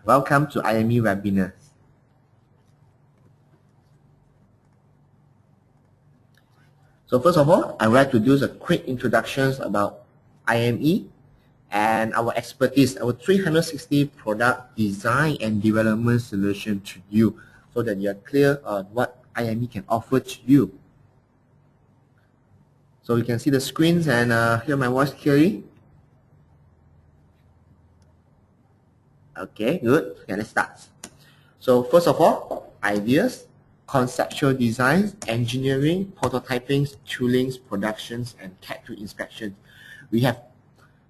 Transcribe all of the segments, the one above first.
Welcome to IME webinar. So first of all, I would like to do a quick introduction about IME and our expertise, our 360 product design and development solution to you, so that you are clear on what IME can offer to you. So you can see the screens and hear my voice clearly. Okay, good. Okay, let's start. So first of all, ideas, conceptual designs, engineering, prototyping, toolings, productions, and CAD/2 inspections. We have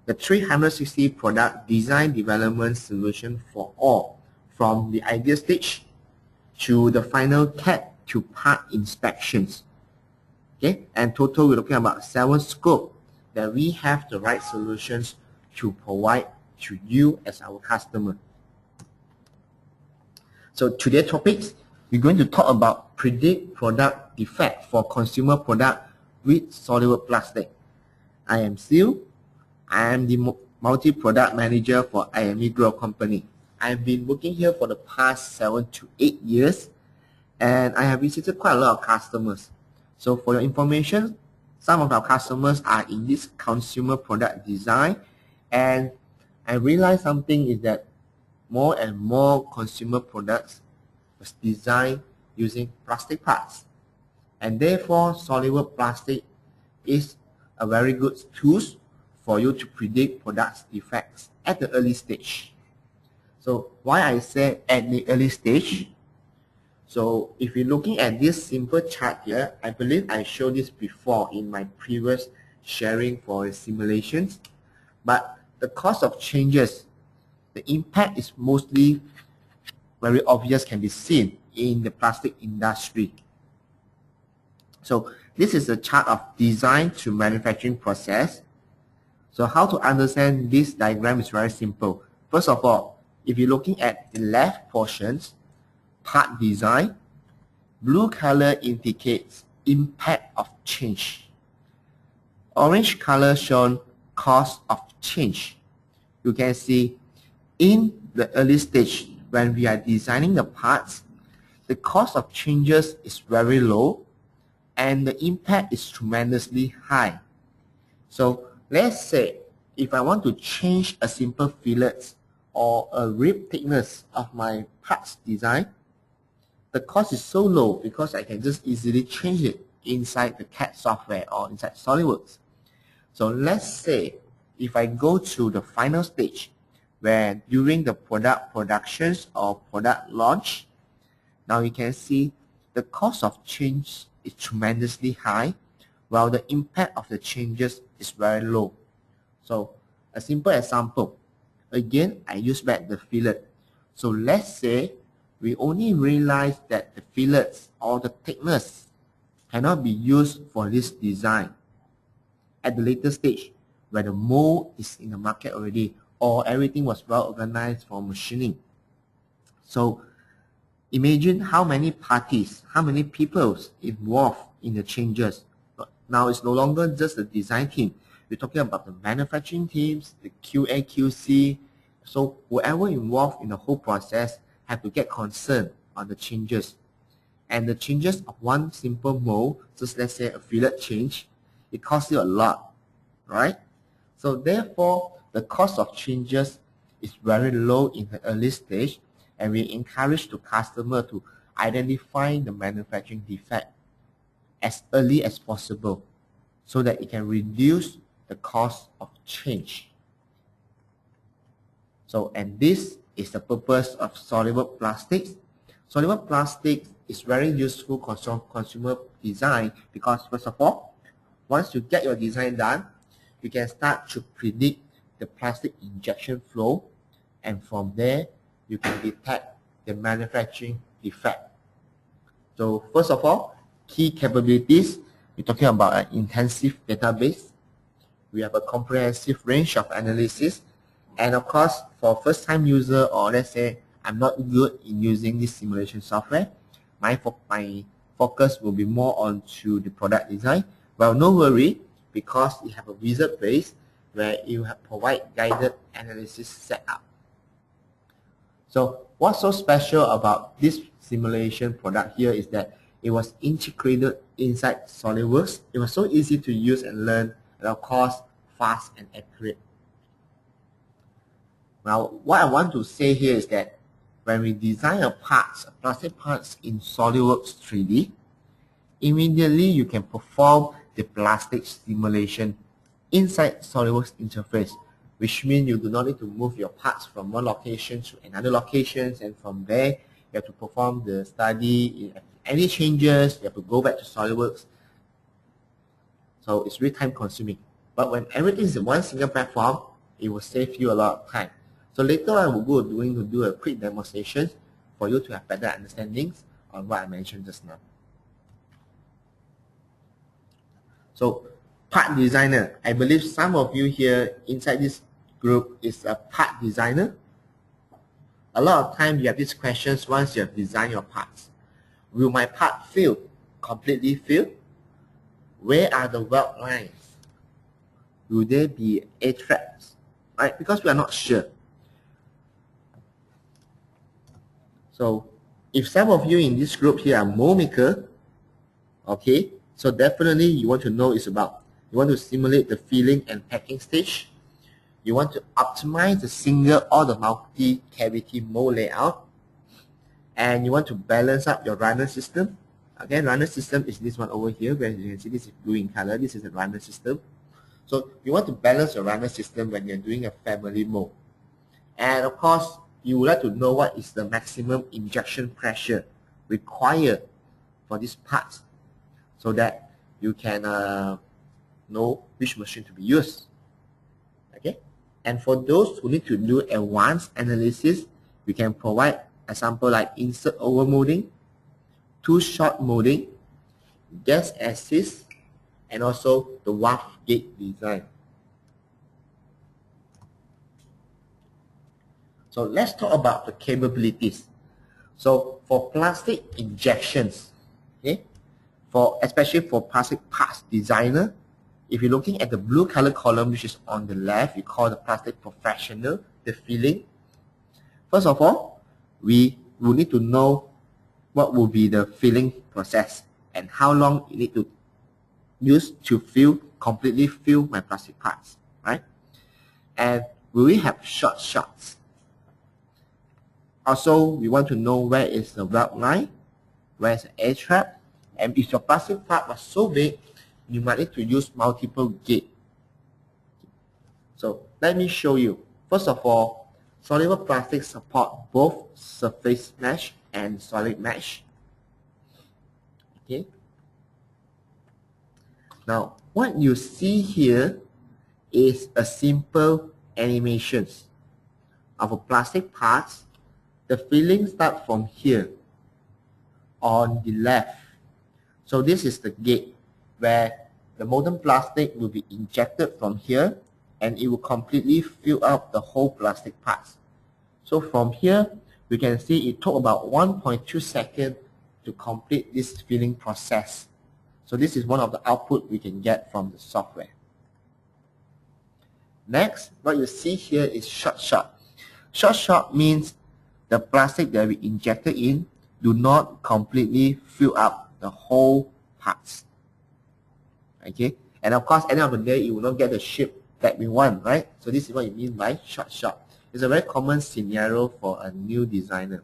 the 360 product design development solution for all, from the idea stage to the final CAD to part inspections. Okay, and total we're looking about 7 scope that we have the right solutions to provide to you as our customer. So today's topics, we're going to talk about predict product defect for consumer product with SolidWorks.Plastics. I am Sil. I am the multi-product manager for IME Group Company. I've been working here for the past 7 to 8 years, and I have visited quite a lot of customers. So for your information, some of our customers are in this consumer product design, and I realized something is that more and more consumer products was designed using plastic parts, and therefore SolidWorks.Plastics is a very good tool for you to predict product defects at the early stage. So why I say at the early stage? So if you're looking at this simple chart here, I believe I showed this before in my previous sharing for simulations, but the cost of changes, the impact is mostly very obvious, can be seen in the plastic industry. So this is a chart of design to manufacturing process. So how to understand this diagram is very simple. First of all, if you're looking at the left portions, part design, blue color indicates impact of change. Orange color shown cost of change. You can see in the early stage, when we are designing the parts, the cost of changes is very low and the impact is tremendously high. So let's say if I want to change a simple fillet or a rib thickness of my parts design, the cost is so low because I can just easily change it inside the CAD software or inside SolidWorks. So let's say if I go to the final stage, where during the product productions or product launch, now you can see the cost of change is tremendously high, while the impact of the changes is very low. So a simple example, again, I use back the fillet. So let's say we only realize that the fillets or the thickness cannot be used for this design at the later stage, where the mold is in the market already, or everything was well organized for machining. So imagine how many parties, how many people involved in the changes. Now it's no longer just the design team. We're talking about the manufacturing teams, the QA, QC. So whoever involved in the whole process have to get concerned on the changes. And the changes of one simple mold, just let's say a fillet change, it costs you a lot, right? So therefore, the cost of changes is very low in the early stage, and we encourage the customer to identify the manufacturing defect as early as possible so that it can reduce the cost of change. So, and this is the purpose of SolidWorks.Plastics. SolidWorks.Plastics is very useful consumer design because, first of all, once you get your design done, you can start to predict the plastic injection flow, and from there you can detect the manufacturing defect. So first of all, key capabilities, we're talking about an intensive database. We have a comprehensive range of analysis, and of course for first time user, or let's say I'm not good in using this simulation software, my focus will be more on to the product design. Well, no worry, because you have a wizard base where you have provide guided analysis setup. So what's so special about this simulation product here is that it was integrated inside SolidWorks. It was so easy to use and learn, and of course fast and accurate. Now what I want to say here is that when we design a plastic parts in SolidWorks 3D, immediately you can perform the plastic simulation inside SolidWorks interface, which means you do not need to move your parts from one location to another location, and from there you have to perform the study. If any changes, you have to go back to SolidWorks. So it's really time consuming. But when everything is in one single platform, it will save you a lot of time. So later I will go to do a quick demonstration for you to have better understandings on what I mentioned just now. So part designer, I believe some of you here inside this group is a part designer. A lot of times you have these questions once you have designed your parts. Will my part fail? Completely fail? Where are the weld lines? Will there be air traps? Right? Because we are not sure. So if some of you in this group here are mold maker, okay, so definitely you want to know is about, you want to simulate the filling and packing stage. You want to optimize the single or the multi-cavity mold layout. And you want to balance up your runner system. Again, runner system is this one over here, where you can see this is blue in color. This is the runner system. So you want to balance your runner system when you're doing a family mold. And of course, you would like to know what is the maximum injection pressure required for this part, so that you can know which machine to be used. Okay, and for those who need to do advanced analysis, we can provide example like insert over molding, two shot molding, gas assist, and also the waft gate design. So let's talk about the capabilities. So for plastic injections, okay, especially for plastic parts designer, if you're looking at the blue color column, which is on the left, we call the plastic professional, the filling. First of all, we will need to know what will be the filling process and how long you need to use to completely fill my plastic parts, right? And will we have short shots? Also, we want to know where is the weld line, where is the air trap, and if your plastic part was so big, you might need to use multiple gate. So let me show you. First of all, SolidWorks.Plastics support both surface mesh and solid mesh. Okay. Now, what you see here is a simple animations of a plastic parts. The filling starts from here on the left. So this is the gate where the molten plastic will be injected from here, and it will completely fill up the whole plastic parts. So from here, we can see it took about 1.2 seconds to complete this filling process. So this is one of the output we can get from the software. Next, what you see here is short shot. Short shot means the plastic that we injected in do not completely fill up the whole parts. Okay, and of course, at the end of the day, you will not get the shape that we want, right? So this is what you mean by short shot. It's a very common scenario for a new designer.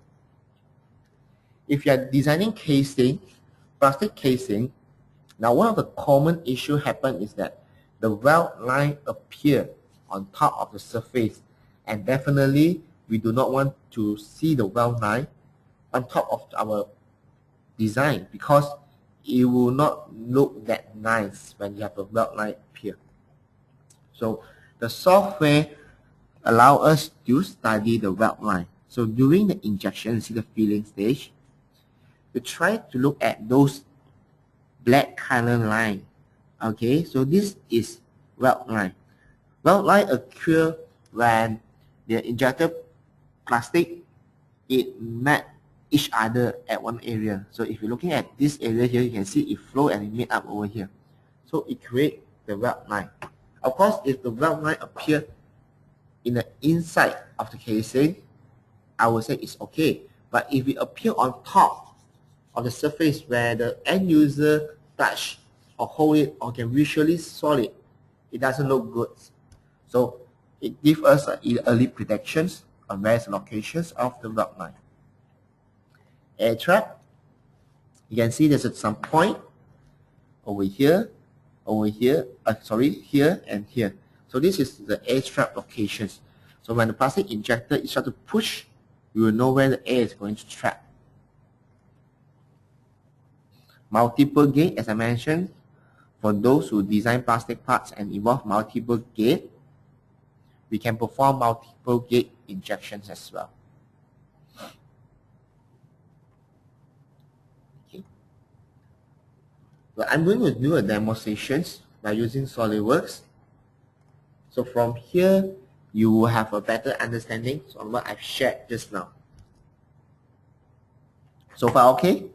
If you are designing casing, plastic casing, now one of the common issues happen is that the weld line appear on top of the surface, and definitely we do not want to see the weld line on top of our design, because it will not look that nice when you have a weld line appear. So the software allow us to study the weld line. So during the injection, see the filling stage, we try to look at those black color line. Okay, so this is weld line. Weld line occur when the injected plastic, it met each other at one area. So if you're looking at this area here, you can see it flow and it meet up over here. So it creates the weld line. Of course, if the weld line appear in the inside of the casing, I would say it's okay. But if it appear on top of the surface where the end user touch or hold it or can visually saw it, it doesn't look good. So it gives us early predictions on various locations of the weld line. Air trap, you can see there's some point over here, here and here. So this is the air trap locations. So when the plastic injector is trying to push, you will know where the air is going to trap. Multiple gate, as I mentioned, for those who design plastic parts and involve multiple gate, we can perform multiple gate injections as well. Okay. So I'm going to do a demonstration by using SolidWorks. So from here, you will have a better understanding on what I've shared just now. So far, okay?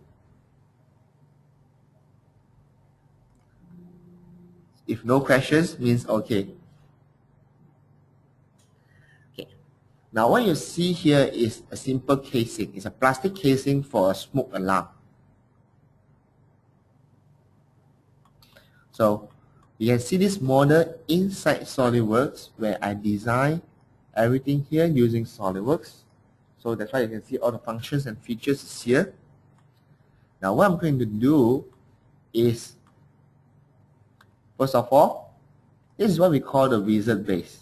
If no questions, means okay. Okay. Now what you see here is a simple casing. It's a plastic casing for a smoke alarm. So you can see this model inside SolidWorks where I design everything here using SolidWorks. So that's why you can see all the functions and features here. Now what I'm going to do is, first of all, this is what we call the wizard base.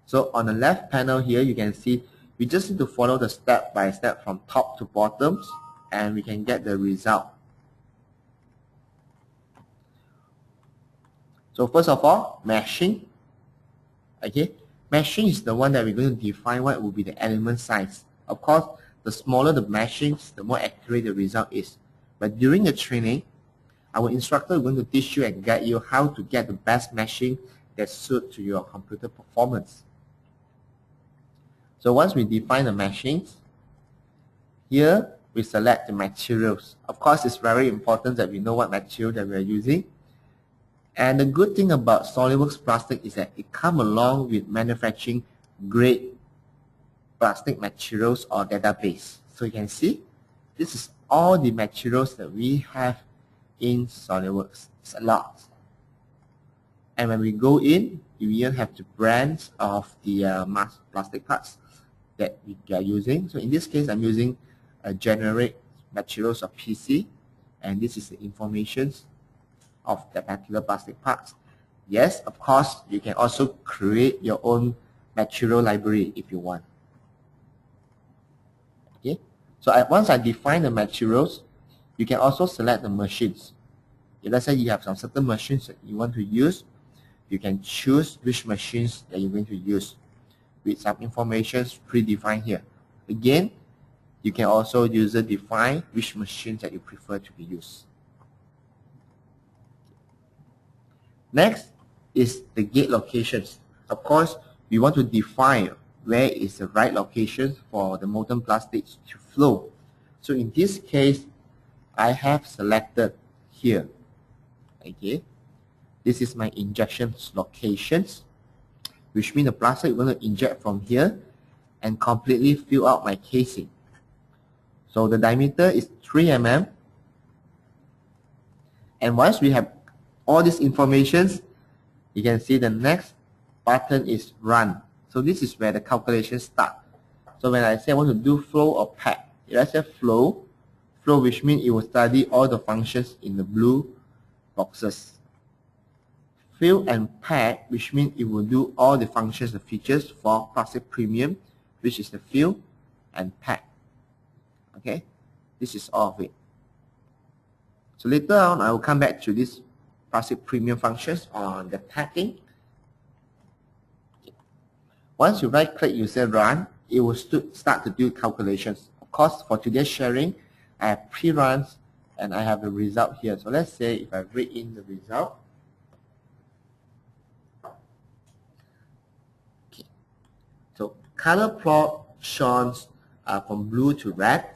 So on the left panel here, you can see we just need to follow the step by step from top to bottom, and we can get the result. So first of all, meshing. Okay, meshing is the one that we're going to define what will be the element size. Of course, the smaller the meshings, the more accurate the result is. But during the training, our instructor is going to teach you and guide you how to get the best meshing that suits to your computer performance. So once we define the meshings, here we select the materials. Of course, it's very important that we know what material that we are using. And the good thing about SolidWorks Plastic is that it comes along with manufacturing grade plastic materials or database. So you can see, this is all the materials that we have in SolidWorks. It's a lot. And when we go in, we even have the brands of the mass plastic parts that we are using. So in this case, I'm using a generic materials of PC, and this is the information of the particular plastic parts. Yes, of course, you can also create your own material library if you want. Okay, so once I define the materials, you can also select the machines. If let's say you have some certain machines that you want to use, you can choose which machines that you're going to use with some information predefined here. Again, you can also user define which machines that you prefer to be used. Next is the gate locations. Of course, we want to define where is the right location for the molten plastics to flow. So in this case, I have selected here. Okay, this is my injection locations, which means the plastic is going to inject from here and completely fill out my casing. So the diameter is 3 mm. And once we have all these informations, you can see the next button is run. So this is where the calculations start. So when I say I want to do flow or pack, let's say flow, which means it will study all the functions in the blue boxes. Fill and pack, which means it will do all the functions and features for plastic premium, which is the fill and pack. Okay, this is all of it. So later on, I will come back to this plastic premium functions on the packing. Okay. Once you right click, you say run, it will start to do calculations. Of course, for today's sharing, I have pre-runs and I have the result here. So let's say if I read in the result. Okay. So color plot shows from blue to red,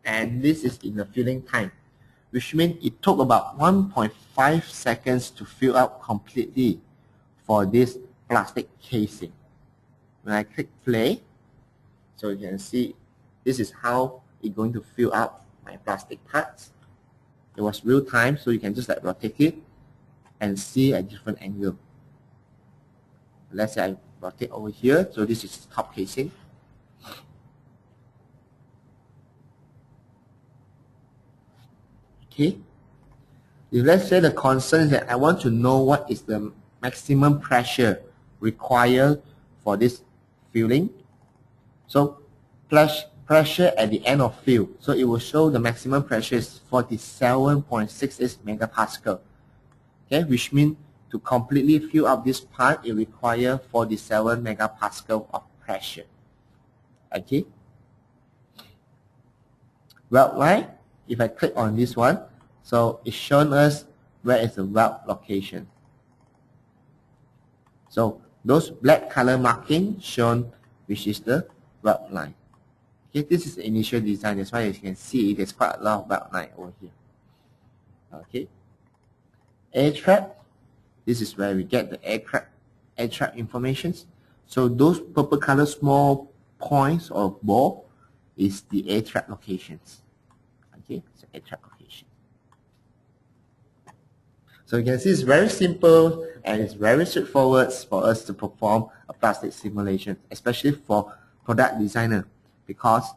and this is in the filling time, which means it took about 1.5 seconds to fill out completely for this plastic casing. When I click play, so you can see This is how it's going to fill up my plastic parts. It was real time, so you can just like rotate it and see a different angle. Let's say I rotate over here, so this is top casing. Okay. If let's say the concern is that I want to know what is the maximum pressure required for this filling. So pressure at the end of fill. So it will show the maximum pressure is 47.68 megapascal. Okay, which means to completely fill up this part, it requires 47 megapascal of pressure. Okay. Weld line, if I click on this one, so it's shown us where is the weld location. So those black color marking shown which is the weld line. Okay, this is the initial design. That's why you can see there's quite a lot of weld line over here. Okay. Air trap. This is where we get the air trap information. So those purple color small points or ball is the air trap locations. Okay, so air trap location. So you can see it's very simple and it's very straightforward for us to perform a plastic simulation, especially for product designer, because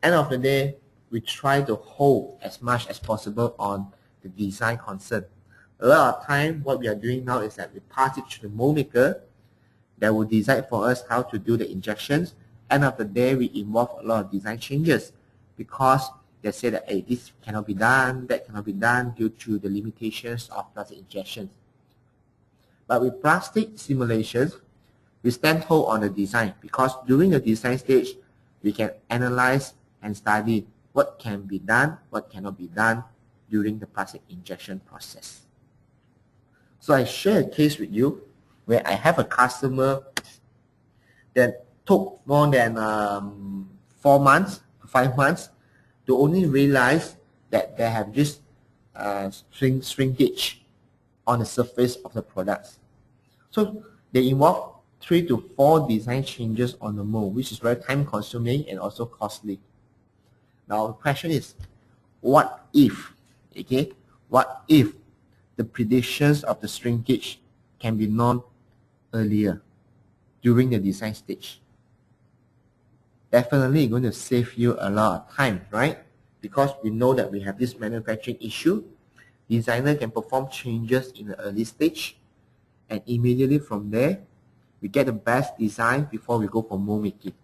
end of the day we try to hold as much as possible on the design concern. A lot of time what we are doing now is that we pass it to the mold maker that will decide for us how to do the injections. End of the day we involve a lot of design changes because they say that hey, this cannot be done, that cannot be done due to the limitations of plastic injections. But with plastic simulations, we stand hold on the design because during the design stage, we can analyze and study what can be done, what cannot be done during the plastic injection process. So I share a case with you where I have a customer that took more than 4 months, 5 months to only realize that they have this shrinkage on the surface of the products. So they involve 3 to 4 design changes on the mold, which is very time consuming and also costly. Now the question is, what if, okay, what if the predictions of the shrinkage can be known earlier during the design stage? Definitely going to save you a lot of time, right? Because we know that we have this manufacturing issue. Designer can perform changes in the early stage, and immediately from there, we get the best design before we go for mold making.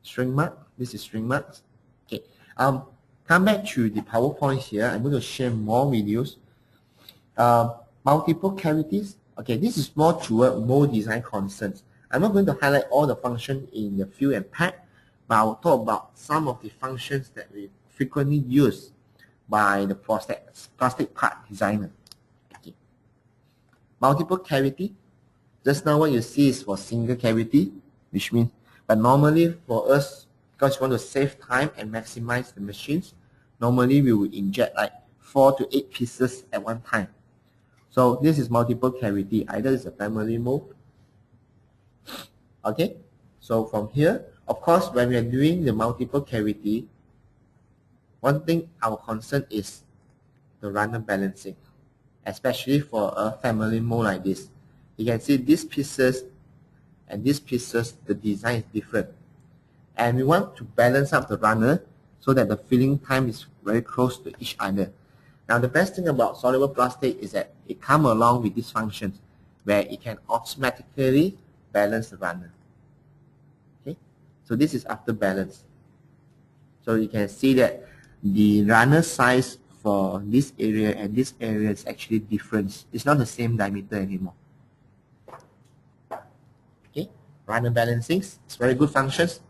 Shrink mark. This is shrink marks. Okay. Come back to the PowerPoint here. I'm going to share more videos. Multiple cavities. Okay, this is more toward mold design concerns. I'm not going to highlight all the functions in the fill and pack, but I'll talk about some of the functions that we frequently use by the plastic part designer. Okay. Multiple cavity. Just now what you see is for single cavity, which means, but normally for us, because we want to save time and maximize the machines, normally we will inject like 4 to 8 pieces at one time. So this is multiple cavity. Either it's a family mold. Okay, so from here, of course, when we are doing the multiple cavity, one thing our concern is the runner balancing, especially for a family mold like this. You can see these pieces and these pieces, the design is different. And we want to balance up the runner so that the filling time is very close to each other. Now, the best thing about SolidWorks Plastic is that it comes along with these functions where it can automatically balance the runner. Okay, so this is after balance. So you can see that the runner size for this area and this area is actually different. It's not the same diameter anymore. Okay, runner balancing is very good functions,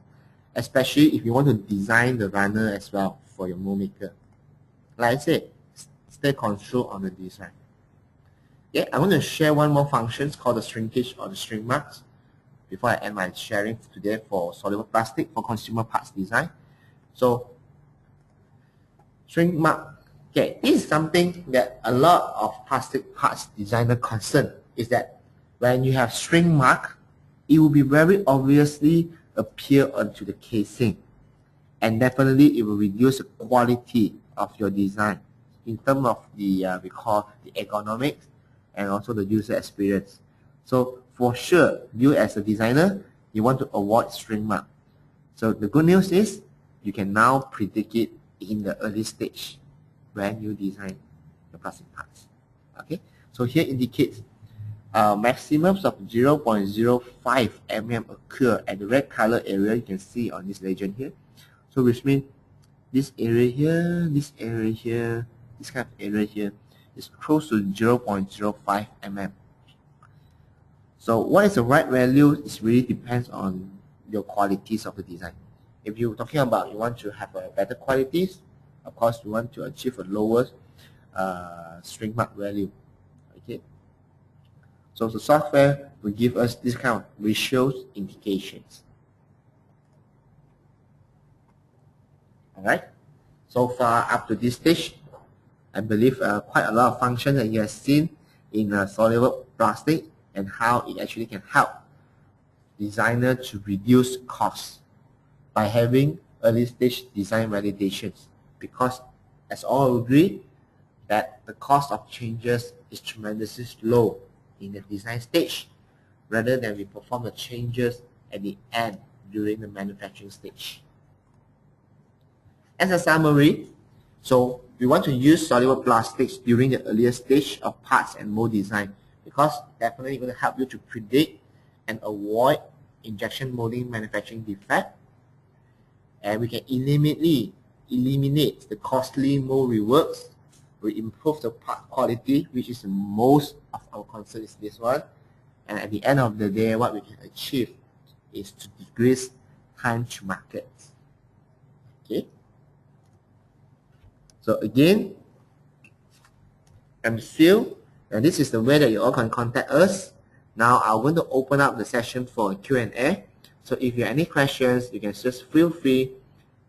especially if you want to design the runner as well for your mold maker. Like I said, stay control on the design. Okay, I'm going to share one more function called the shrinkage or the shrink marks before I end my sharing today for SolidWorks Plastic for consumer parts design. So, shrink mark. Okay, this is something that a lot of plastic parts designer concern is that when you have shrink mark, it will be very obviously appear onto the casing, and definitely it will reduce the quality of your design in terms of the we call the ergonomics and also the user experience. So for sure, you as a designer, you want to avoid shrink mark. So the good news is you can now predict it in the early stage when you design the plastic parts. Okay, so here indicates maximums of 0.05 mm occur at the red color area you can see on this legend here. So which means this area here, this area here, this kind of area here is close to 0.05 mm. So what is the right value? It really depends on your qualities of the design. If you're talking about you want to have a better qualities, of course you want to achieve a lower shrink mark value. Okay. So the software will give us this kind of ratios indications. Alright. So far up to this stage, I believe quite a lot of functions that you have seen in SolidWorks.Plastics and how it actually can help designer to reduce costs by having early stage design validations, because as all agree that the cost of changes is tremendously low in the design stage rather than we perform the changes at the end during the manufacturing stage. As a summary, so we want to use SolidWorks.Plastics during the earlier stage of parts and mold design, because definitely going to help you to predict and avoid injection molding manufacturing defect, and we can eliminate the costly mold reworks. We improve the part quality, which is the most of our concern is this one, and at the end of the day what we can achieve is to decrease time to market. Okay, so again, I'm Phil, and this is the way that you all can contact us. Now I'm going to open up the session for a Q&A. So if you have any questions, you can just feel free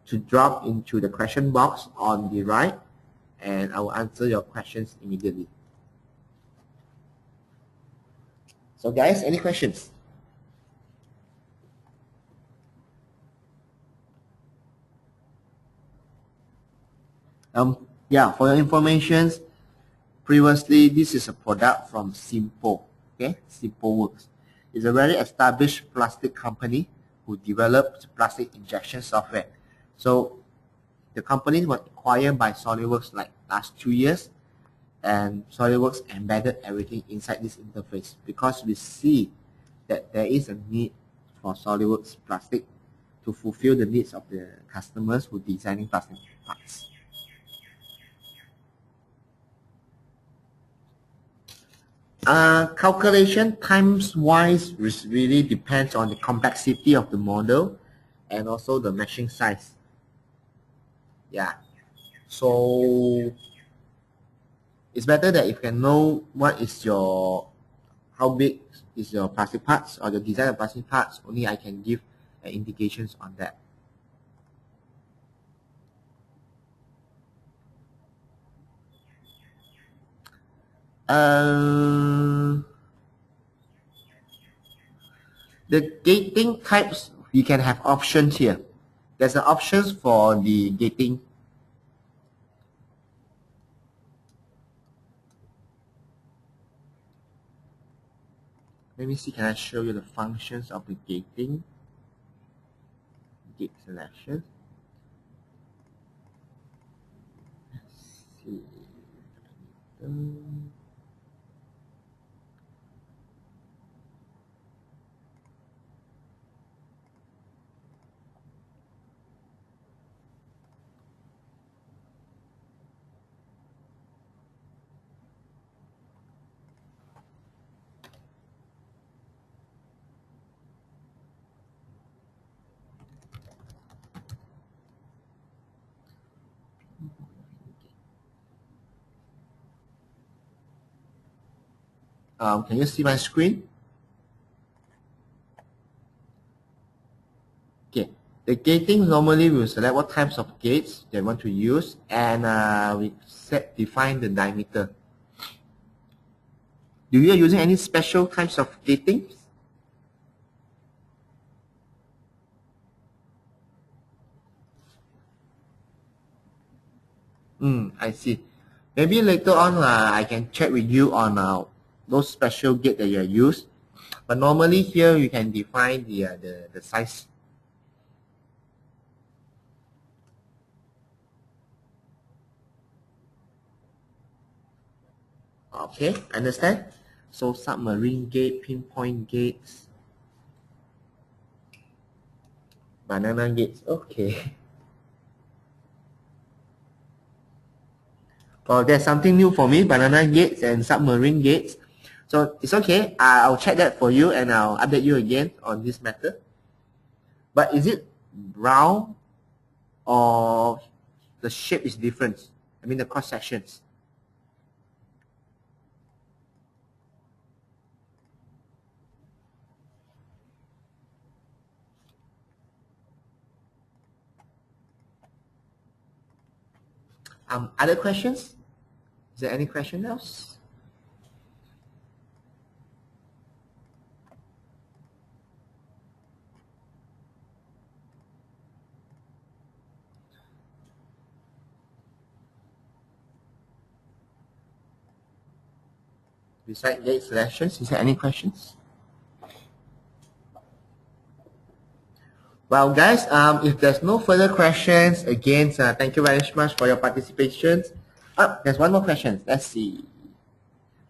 to drop into the question box on the right, and I will answer your questions immediately. So guys, any questions? Yeah, for your information, previously this is a product from Simple. Okay, Simple Works. It's a very established plastic company who developed plastic injection software. So the company was acquired by SolidWorks like last 2 years, and SolidWorks embedded everything inside this interface because we see that there is a need for SolidWorks Plastic to fulfill the needs of the customers who are designing plastic parts. Calculation times wise really depends on the complexity of the model and also the meshing size. Yeah, so it's better that if you can know what is your, how big is your plastic parts or the design of plastic parts, only I can give indications on that. The gating types, you can have options here. There's an options for the gating. Let me see, can I show you the functions of the gating? Gate selection. Let's see. Can you see my screen? Okay, the gating normally we will select what types of gates they want to use, and we define the diameter. Do you are using any special types of gating? I see. Maybe later on I can check with you on those special gate that you use. But normally here you can define the size. Okay, understand? So submarine gate, pinpoint gates, banana gates. Okay. Well, there's something new for me, banana gates and submarine gates. So it's okay. I'll check that for you and I'll update you again on this matter. But is it round or the shape is different? I mean the cross sections. Other questions? Is there any question else? Besides gate selections, is there any questions? Well, guys, if there's no further questions, again, thank you very much for your participation. There's one more question. Let's see.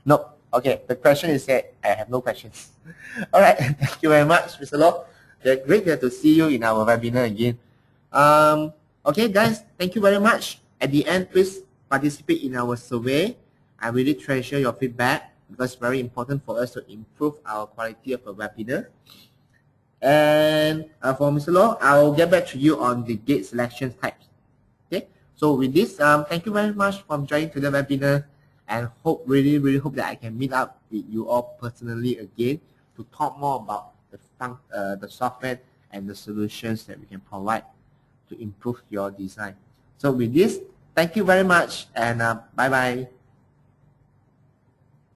Nope. Okay, the question is that I have no questions. All right, thank you very much, Mr. Law. Great to see you in our webinar again. Okay, guys, thank you very much. At the end, please participate in our survey. I really treasure your feedback because it's very important for us to improve our quality of a webinar. And for Mr. Law, I'll get back to you on the gate selection types. Okay, so with this, thank you very much for joining to the webinar, and really hope that I can meet up with you all personally again to talk more about the software and the solutions that we can provide to improve your design. So with this, thank you very much, and bye bye.